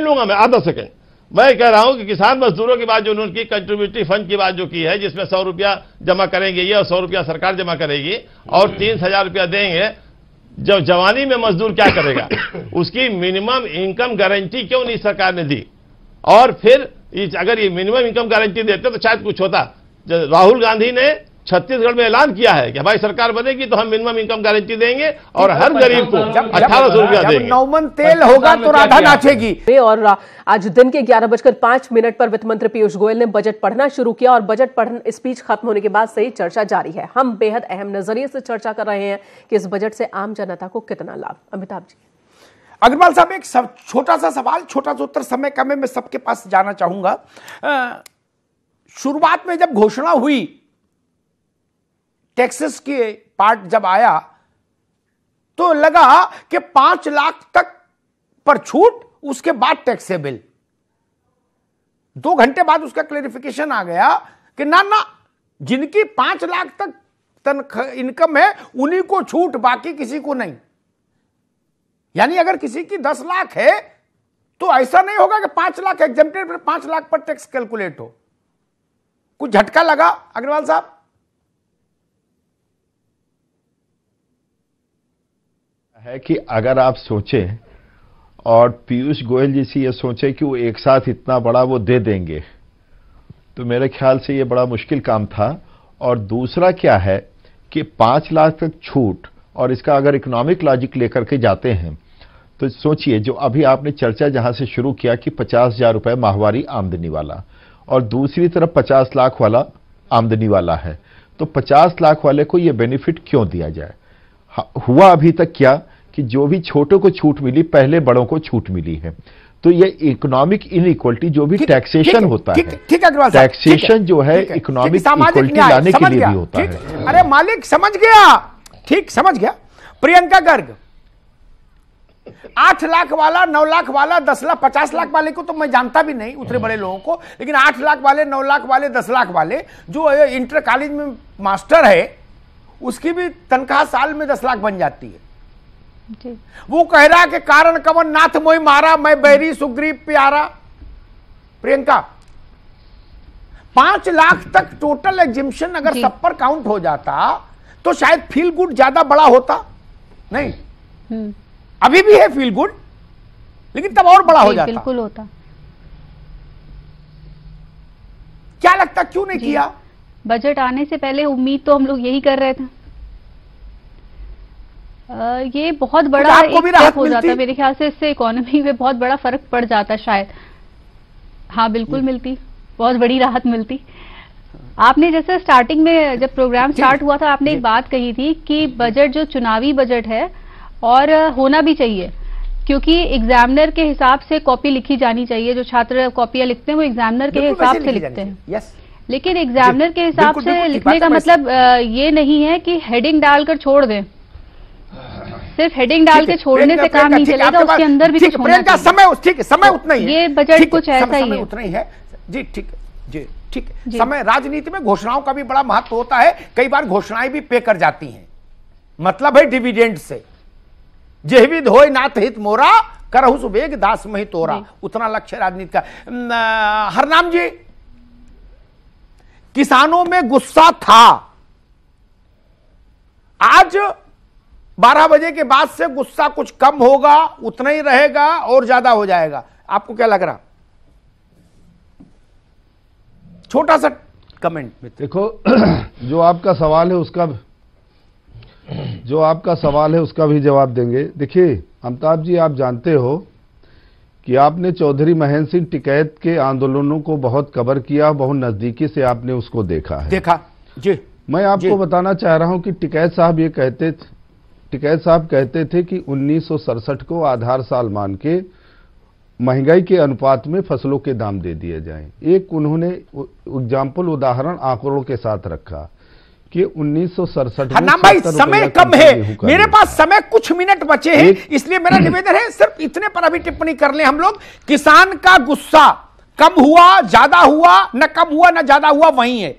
लूंगा मैं, आधा सेकंड। मैं कह रहा हूं कि किसान मजदूरों की बात जो उन्होंने कंट्रीब्यूटरी फंड की बात जो की है, जिसमें 100 रुपया जमा करेंगे ये, और 100 रुपया सरकार जमा करेगी, और 30,000 रुपया देंगे। जब जवानी में मजदूर क्या करेगा, उसकी मिनिमम इनकम गारंटी क्यों नहीं सरकार ने दी? और फिर अगर ये मिनिमम इनकम गारंटी देते तो शायद कुछ होता। राहुल गांधी ने छत्तीसगढ़ में ऐलान किया है कि हमारी सरकार बनेगी तो हम मिनिमम इनकम गारंटी देंगे और हर गरीब को 1800 रुपया देंगे। 9 मन तेल होगा तो राधा नाचेगी। और आज दिन के 11:05 पर वित्त मंत्री पीयूष गोयल ने बजट पढ़ना शुरू किया, और बजट स्पीच खत्म होने के बाद से ही चर्चा जारी है। हम बेहद अहम नजरिए से चर्चा कर रहे हैं कि इस बजट से आम जनता को कितना लाभ। अमिताभ जी, अग्रवाल साहब, एक छोटा सा सवाल, छोटा सा उत्तर, समय कम है, मैं सबके पास जाना चाहूंगा। शुरुआत में जब घोषणा हुई, टैक्सेस के पार्ट जब आया, तो लगा कि 5 लाख तक पर छूट, उसके बाद टैक्सेबल। 2 घंटे बाद उसका क्लेरिफिकेशन आ गया कि ना ना, जिनकी 5 लाख तक इनकम है उन्हीं को छूट, बाकी किसी को नहीं। यानी अगर किसी की 10 लाख है तो ऐसा नहीं होगा कि 5 लाख एग्जेम्प्टेड, फिर 5 लाख पर टैक्स कैलकुलेट हो। कुछ झटका लगा अग्रवाल साहब? है कि अगर आप सोचें और पीयूष गोयल जी से ये सोचें कि वो एक साथ इतना बड़ा वो दे देंगे, तो मेरे ख्याल से ये बड़ा मुश्किल काम था। और दूसरा क्या है कि 5 लाख तक छूट, और इसका अगर इकोनॉमिक लॉजिक लेकर के जाते हैं तो सोचिए, जो अभी आपने चर्चा जहां से शुरू किया कि 50,000 रुपए माहवारी आमदनी वाला, और दूसरी तरफ 50 लाख वाला आमदनी वाला है, तो 50 लाख वाले को यह बेनिफिट क्यों दिया जाए? हुआ अभी तक क्या कि जो भी छोटों को छूट मिली, पहले बड़ों को छूट मिली है। तो ये इकोनॉमिक इनइक्वलिटी जो भी टैक्सेशन होता है, टैक्सेशन जो है इकोनॉमिक इक्वलिटी लाने के लिए भी होता है। अरे मालिक, समझ गया, ठीक समझ गया। प्रियंका गर्ग, 8 लाख वाला, 9 लाख वाला, 10 लाख, 50 लाख वाले को तो मैं जानता भी नहीं, उतने बड़े लोगों को, लेकिन 8 लाख वाले, 9 लाख वाले, 10 लाख वाले, जो इंटर कॉलेज में मास्टर है, उसकी भी तनख्वाह साल में 10 लाख बन जाती है। जी। वो कह रहा कि कारण कवन नाथ मोहि मारा, मैं बैरी सुग्रीव प्यारा। प्रियंका, 5 लाख तक टोटल एग्जिम्पशन अगर सब पर काउंट हो जाता तो शायद फील गुड ज्यादा बड़ा होता। नहीं, अभी भी है फील गुड, लेकिन तब और बड़ा हो जाता। बिल्कुल होता। क्या लगता, क्यों नहीं किया? बजट आने से पहले उम्मीद तो हम लोग यही कर रहे थे। ये बहुत बड़ा एक स्टेप हो जाता मेरे ख्याल से, इससे इकोनॉमी में बहुत बड़ा फर्क पड़ जाता शायद। हाँ बिल्कुल मिलती, बहुत बड़ी राहत मिलती। आपने जैसे स्टार्टिंग में जब प्रोग्राम स्टार्ट हुआ था, आपने एक बात कही थी कि बजट जो चुनावी बजट है और होना भी चाहिए, क्योंकि एग्जामिनर के हिसाब से कॉपी लिखी जानी चाहिए। जो छात्र कॉपियां लिखते हैं वो एग्जामिनर के हिसाब से लिखते हैं, लेकिन एग्जामिनर के हिसाब से लिखने का मतलब ये नहीं है कि हेडिंग डालकर छोड़ दें। सिर्फ हेडिंग डाल के छोड़ने से काम नहीं चलेगा, उसके अंदर भी कुछ होना चाहिए। समय ठीक है, समय उतना ही है, ये बजट कुछ ऐसा ही है, उतना ही है। जी ठीक, जी ठीक। समय, राजनीति में घोषणाओं का भी बड़ा महत्व होता है। कई बार घोषणाएं भी पे कर जाती हैं, मतलब है डिविडेंड से। जेहविद होय नाथ हित मोरा, करहु सुबेग दास मही तोरा, उतना लक्ष्य राजनीति का। हरनाम जी, किसानों में गुस्सा था, आज 12 बजे के बाद से गुस्सा कुछ कम होगा, उतना ही रहेगा और ज्यादा हो जाएगा? आपको क्या लग रहा? छोटा सा कमेंट। देखो, जो आपका सवाल है उसका भी जवाब देंगे। देखिए अमिताभ जी, आप जानते हो कि आपने चौधरी महेंद्र सिंह टिकैत के आंदोलनों को बहुत कवर किया, बहुत नजदीकी से आपने उसको देखा है। देखा जी। मैं आपको बताना चाह रहा हूं कि टिकैत साहब कहते थे कि 1967 को आधार साल मान के महंगाई के अनुपात में फसलों के दाम दे दिए जाएं। एक उन्होंने एग्जाम्पल, उदाहरण आंकड़ों के साथ रखा कि 1967 में। नाम भाई, समय कम है, मेरे पास समय कुछ मिनट बचे हैं, इसलिए मेरा निवेदन है सिर्फ इतने पर अभी टिप्पणी कर लें हम लोग। किसान का गुस्सा कम हुआ, ज्यादा हुआ, न कम हुआ न ज्यादा हुआ, वही है।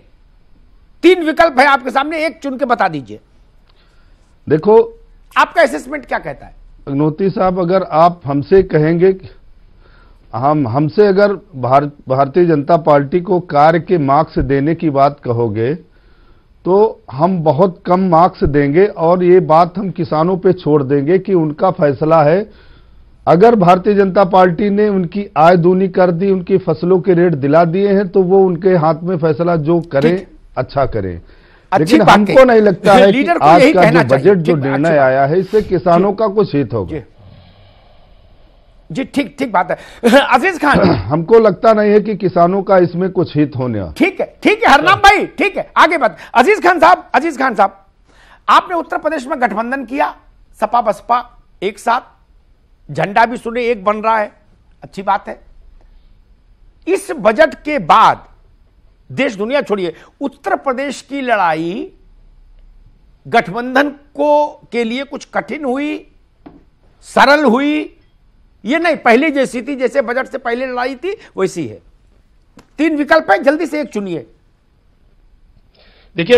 3 विकल्प है आपके सामने, एक चुन के बता दीजिए। देखो, आपका असेसमेंट क्या कहता है? अग्नोत्री साहब, अगर आप हमसे कहेंगे, हमसे अगर भारतीय जनता पार्टी को कार्य के मार्क्स देने की बात कहोगे तो हम बहुत कम मार्क्स देंगे, और ये बात हम किसानों पे छोड़ देंगे कि उनका फैसला है। अगर भारतीय जनता पार्टी ने उनकी आय दूनी कर दी, उनकी फसलों के रेट दिला दिए हैं, तो वो उनके हाथ में फैसला जो करें अच्छा करें। लेकिन हमको नहीं लगता है कि आज का जो बजट जो निर्णय आया है इससे किसानों का कुछ हित होगा। जी ठीक बात है। अजीज खान, हमको लगता नहीं है कि किसानों का इसमें कुछ हित होने वाला। ठीक है हरनाम भाई, ठीक है, आगे बात। अजीज खान साहब, आपने उत्तर प्रदेश में गठबंधन किया, सपा बसपा एक साथ, झंडा भी सुने एक बन रहा है, अच्छी बात है। इस बजट के बाद देश दुनिया छोड़िए, उत्तर प्रदेश की लड़ाई गठबंधन के लिए कुछ कठिन हुई, सरल हुई? ये नहीं पहले जैसी थी, जैसे बजट से पहले लड़ाई थी वैसी है। 3 विकल्प है, जल्दी से एक चुनिए। देखिए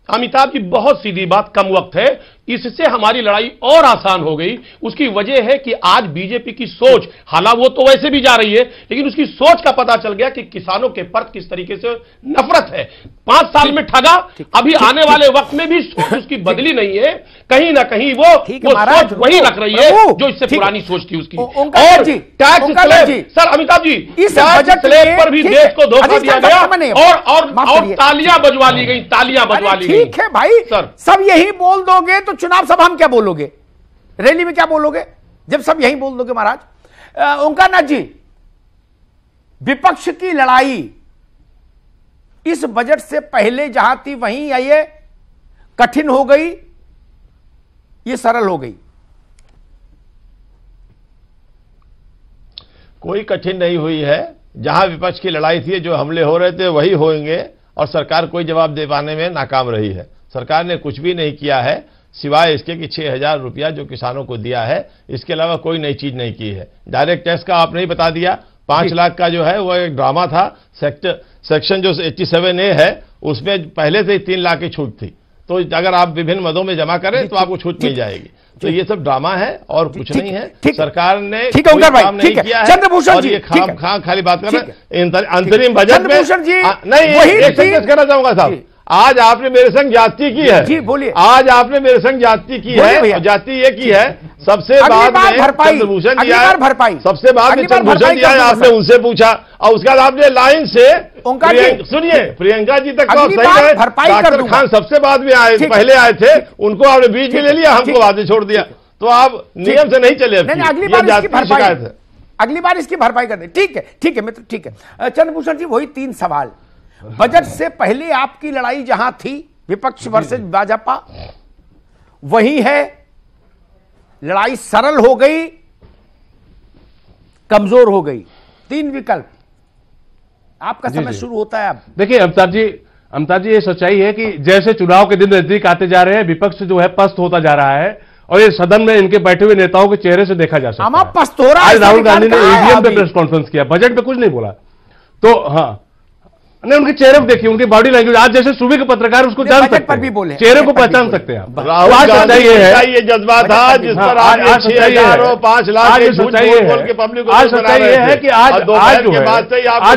अमिताभ जी बहुत सीधी बात, कम वक्त है, इससे हमारी लड़ाई और आसान हो गई। उसकी वजह है कि आज बीजेपी की सोच, हालांकि वो तो वैसे भी जा रही है, लेकिन उसकी सोच का पता चल गया कि किसानों के प्रति किस तरीके से नफरत है। 5 साल में ठगा, अभी आने वाले वक्त में भी सोच उसकी बदली नहीं है। कहीं ना कहीं वो सोच वही रख रही है जो इससे पुरानी सोच थी उसकी। और tax slab, sir Amitabh ji, इस बजट स्लैब पर भी देश को धोखा दिया गया और तालियां बजवा ली गई, तालियां बजवा ली गई। ठीक है भाई, सब यही बोल दोगे तो चुनाव सभा में क्या बोलोगे, रैली में क्या बोलोगे, जब सब यही बोल दोगे महाराज। ओंकारनाथ जी, विपक्ष की लड़ाई इस बजट से पहले जहां थी वहीं या ये कठिन हो गई, ये सरल हो गई? कोई कठिन नहीं हुई है। जहां विपक्ष की लड़ाई थी, जो हमले हो रहे थे वही होंगे, और सरकार कोई जवाब दे पाने में नाकाम रही है। सरकार ने कुछ भी नहीं किया है सिवाय इसके कि 6,000 रुपया जो किसानों को दिया है, इसके अलावा कोई नई चीज नहीं की है। डायरेक्ट टैक्स का आपने ही बता दिया, 5 लाख का जो है वो एक ड्रामा था। सेक्शन जो 87A है उसमें पहले से ही 3 लाख की छूट थी, तो अगर आप विभिन्न मदों में जमा करें तो आपको छूट मिल जाएगी। तो ये सब ड्रामा है और कुछ नहीं है। सरकार ने कोई काम नहीं किया है और ये खाली बात कर रहे हैं। अंतरिम बजट में नहीं, एक सेंटेंस कहना चाहूंगा साहब, आज आपने मेरे संग जाति की है जी, बोलिए। आज आपने मेरे संग जाति की है, जाति ये की है, सबसे बाद में चंद्रभूषण दिया है, सबसे बाद में चंद्रभूषण दिया है, आपने उनसे पूछा और उसके बाद आपने लाइन से सुनिए प्रियंका जी तक तो आप सही है, डॉक्टर खान सबसे बाद में आए, पहले आए थे, उनको आपने बीच में ले लिया, हमको आगे छोड़ दिया। तो आप नियम से नहीं चले। अगली बार इसकी भरपाई कर दे। ठीक है मित्र, ठीक है। चंद्रभूषण जी, वही 3 सवाल। बजट से पहले आपकी लड़ाई जहां थी विपक्ष वर्सेस भाजपा, वही है, लड़ाई सरल हो गई, कमजोर हो गई? 3 विकल्प, आपका समय शुरू होता है अब। देखिए अमिताभ जी, ये सच्चाई है कि जैसे चुनाव के दिन नजदीक आते जा रहे हैं, विपक्ष जो है पस्त होता जा रहा है, और ये सदन में इनके बैठे हुए नेताओं के चेहरे से देखा जा सकता है। पस्त हो रहा है। आज राहुल गांधी ने ईवीएम पे प्रेस कॉन्फ्रेंस किया, बजट पे कुछ नहीं बोला। तो हाँ, नहीं, उनके चेहरे को देखिए, उनकी बॉडी लैंग्वेज, आज जैसे सुबह के पत्रकार उसको जान सकते हैं, भी बोले, चेहरे को पहचान सकते हैं। आज सच्चाई ये जज्बा था जिस पर आज 6,000 और 5 लाख आज सच्चाई ये है कि आज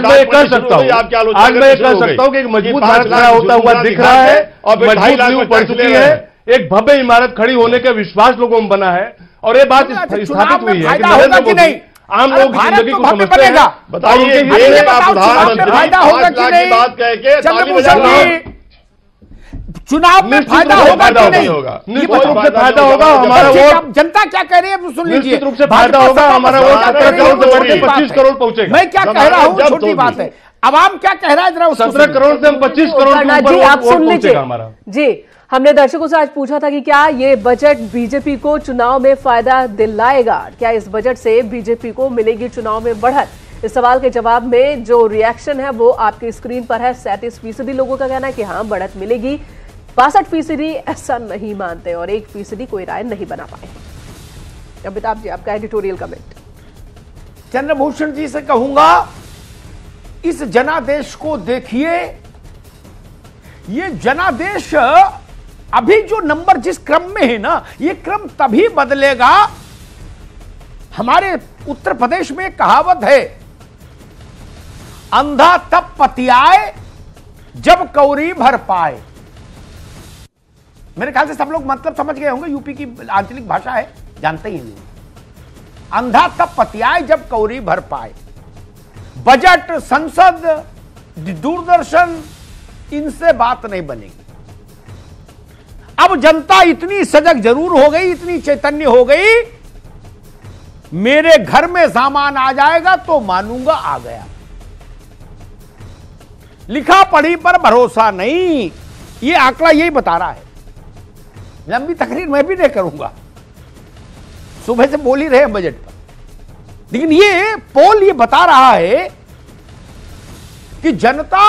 मैं कर सकता हूँ कि एक मजबूत भारत खड़ा होता हुआ दिख रहा है, और मजबूत नींव पड़ चुकी है, एक भव्य इमारत खड़ी होने का विश्वास लोगों में बना है, और ये बात स्थापित हुई है कि नरेंद्र मोदी आम लोग जिंदगी को समझते हैं। बताइए, फायदा होगा कि नहीं? बात कह के चुनाव में फायदा होगा कि नहीं? निश्चित रूप से फायदा होगा। हमारा वोट, जनता क्या कह रही है सुन लीजिए। निश्चित रूप से फायदा होगा, हमारा वोट 17 करोड़ से बढ़ के 25 करोड़ पहुंचेगा। मैं क्या कह रहा हूँ, छोटी बात है। अवाम क्या कह रहा है, जरा 17 करोड़ से हम 25 करोड़ जी, आप सुन लीजिए हमारा। जी, हमने दर्शकों से आज पूछा था कि क्या ये बजट बीजेपी को चुनाव में फायदा दिलाएगा, क्या इस बजट से बीजेपी को मिलेगी चुनाव में बढ़त? इस सवाल के जवाब में जो रिएक्शन है वो आपकी स्क्रीन पर है। 37% लोगों का कहना है कि हाँ बढ़त मिलेगी, 62% ऐसा नहीं मानते, और 1% कोई राय नहीं बना पाए। अमिताभ जी, आपका एडिटोरियल कमेंट। चंद्रभूषण जी से कहूंगा, इस जनादेश को देखिए। ये जनादेश अभी जो नंबर जिस क्रम में है ना, ये क्रम तभी बदलेगा। हमारे उत्तर प्रदेश में कहावत है, अंधा तब पतियाए जब कौरी भर पाए। मेरे ख्याल से सब लोग मतलब समझ गए होंगे, यूपी की आंचलिक भाषा है, जानते ही नहीं। अंधा तब पतियाए जब कौरी भर पाए। बजट, संसद, दूरदर्शन, इनसे बात नहीं बनेगी। अब जनता इतनी सजग जरूर हो गई, इतनी चैतन्य हो गई, मेरे घर में सामान आ जाएगा तो मानूंगा आ गया। लिखा पढ़ी पर भरोसा नहीं, ये आंकड़ा यही बता रहा है। लंबी तकरीर मैं भी नहीं करूंगा। सुबह से बोल ही रहे हैं बजट पर, लेकिन ये पोल ये बता रहा है कि जनता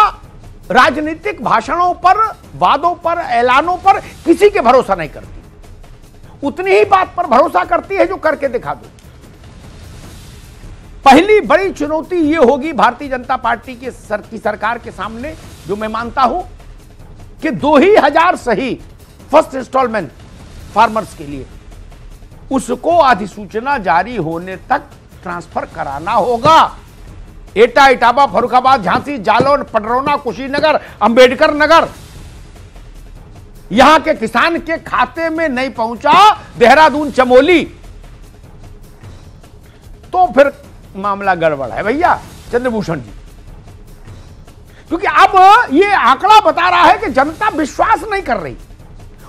राजनीतिक भाषणों पर, वादों पर, ऐलानों पर किसी के भरोसा नहीं करती, उतनी ही बात पर भरोसा करती है जो करके दिखा दो। पहली बड़ी चुनौती यह होगी भारतीय जनता पार्टी की सरकार के सामने, जो मैं मानता हूं कि 2,000 सही फर्स्ट इंस्टॉलमेंट फार्मर्स के लिए, उसको अधिसूचना जारी होने तक ट्रांसफर कराना होगा। एटा, इटावा, फर्रुखाबाद, झांसी, जालौन, पडरौना, कुशीनगर, अंबेडकर नगर, यहां के किसान के खाते में नहीं पहुंचा देहरादून, चमोली, तो फिर मामला गड़बड़ है भैया चंद्रभूषण जी। क्योंकि अब यह आंकड़ा बता रहा है कि जनता विश्वास नहीं कर रही,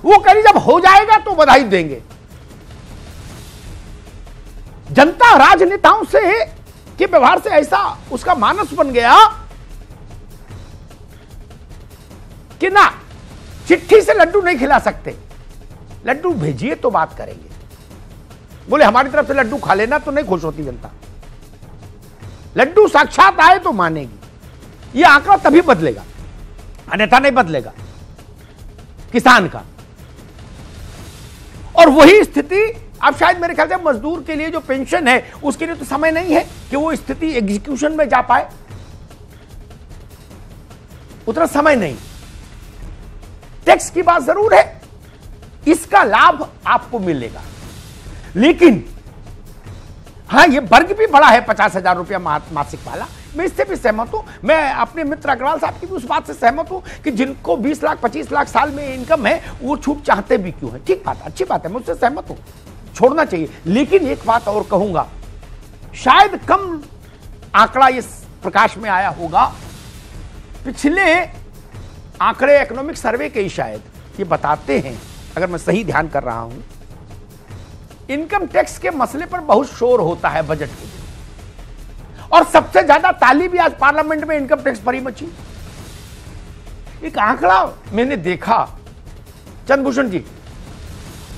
वो कहीं जब हो जाएगा तो बधाई देंगे। जनता राजनेताओं से के व्यवहार से ऐसा उसका मानस बन गया कि ना, चिट्ठी से लड्डू नहीं खिला सकते, लड्डू भेजिए तो बात करेंगे। बोले हमारी तरफ से लड्डू खा लेना तो नहीं खुश होती जनता, लड्डू साक्षात आए तो मानेगी। यह आंकड़ा तभी बदलेगा, अन्यथा नहीं बदलेगा किसान का। और वही स्थिति अब शायद मेरे ख्याल से मजदूर के लिए जो पेंशन है उसके लिए तो समय नहीं है कि वो स्थिति एग्जीक्यूशन में जा पाए, उतना समय नहीं। टैक्स की बात जरूर है, इसका लाभ आपको मिलेगा, लेकिन हां ये वर्ग भी बड़ा है, 50,000 रुपया मासिक वाला, मैं इससे भी सहमत हूं। मैं अपने मित्र अग्रवाल साहब की भी उस बात से सहमत हूं कि जिनको 20 लाख 25 लाख साल में इनकम है वो छूट चाहते भी क्यों है। ठीक बात, अच्छी बात है, मैं उससे सहमत हूं, छोड़ना चाहिए। लेकिन एक बात और कहूंगा, शायद कम आंकड़ा इस प्रकाश में आया होगा, पिछले आंकड़े इकोनॉमिक सर्वे के ही शायद ये बताते हैं, अगर मैं सही ध्यान कर रहा हूं, इनकम टैक्स के मसले पर बहुत शोर होता है बजट के दिन, और सबसे ज्यादा ताली भी आज पार्लियामेंट में इनकम टैक्स पर ही मची। एक आंकड़ा मैंने देखा चंद्रभूषण जी,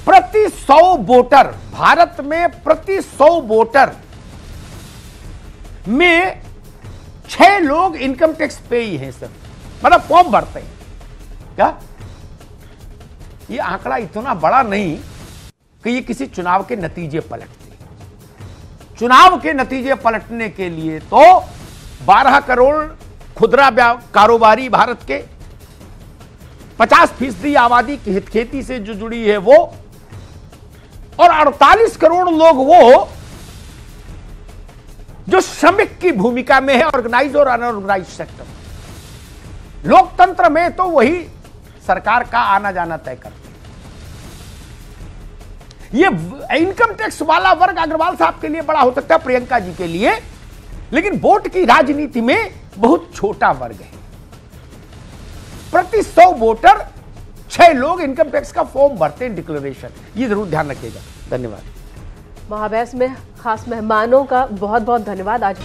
प्रति 100 वोटर, भारत में प्रति 100 वोटर में 6 लोग इनकम टैक्स पे ही हैं सर, मतलब फॉर्म भरते हैं। क्या ये आंकड़ा इतना बड़ा नहीं कि ये किसी चुनाव के नतीजे पलटते। चुनाव के नतीजे पलटने के लिए तो 12 करोड़ खुदरा कारोबारी भारत के, 50% आबादी की हितखेती से जो जुड़ी है वो, और 48 करोड़ लोग वो जो श्रमिक की भूमिका में है, ऑर्गेनाइज और अनऑर्गेनाइज सेक्टर। लोकतंत्र में तो वही सरकार का आना जाना तय करते। ये इनकम टैक्स वाला वर्ग अग्रवाल साहब के लिए बड़ा हो सकता है, प्रियंका जी के लिए, लेकिन वोट की राजनीति में बहुत छोटा वर्ग है। प्रति 100 वोटर 6 लोग इनकम टैक्स का फॉर्म भरते हैं, डिक्लेरेशन। ये जरूर ध्यान रखिएगा। धन्यवाद। महाबहस में खास मेहमानों का बहुत बहुत धन्यवाद। आज